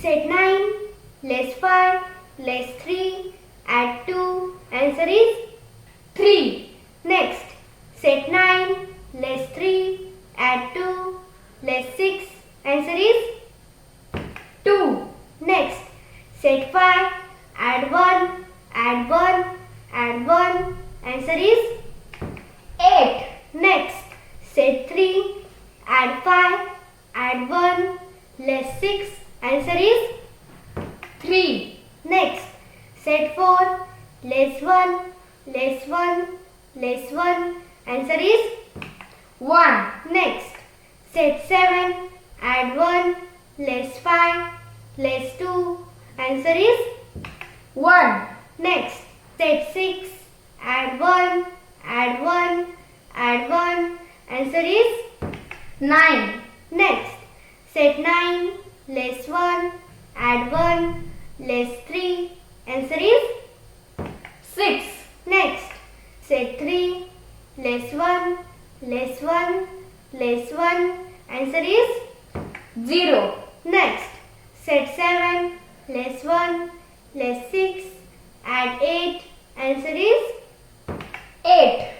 Set 9 less 5 less 3 add 2. Answer is 3. Next, set 9 less 3 add 2 less 6. Answer is 2. Next, set 5 add 1 add 1 add 1. Answer is 8. Next, set 3 add 5 add 1 less 6. Answer is 3. Next, set 4 less 1 less 1 less 1. Answer is 1. Next, set 7 add 1 less 5 less 2. Answer is 1. Next, set 6 add 1 add 1 add 1. Answer is 9. Next, set 9 less 1 add 1 less 3. Answer is 6. Next, set 3 less 1 less 1 less 1. Answer is 0. Next, set 7 less 1 less 6 add 8. Answer is 8.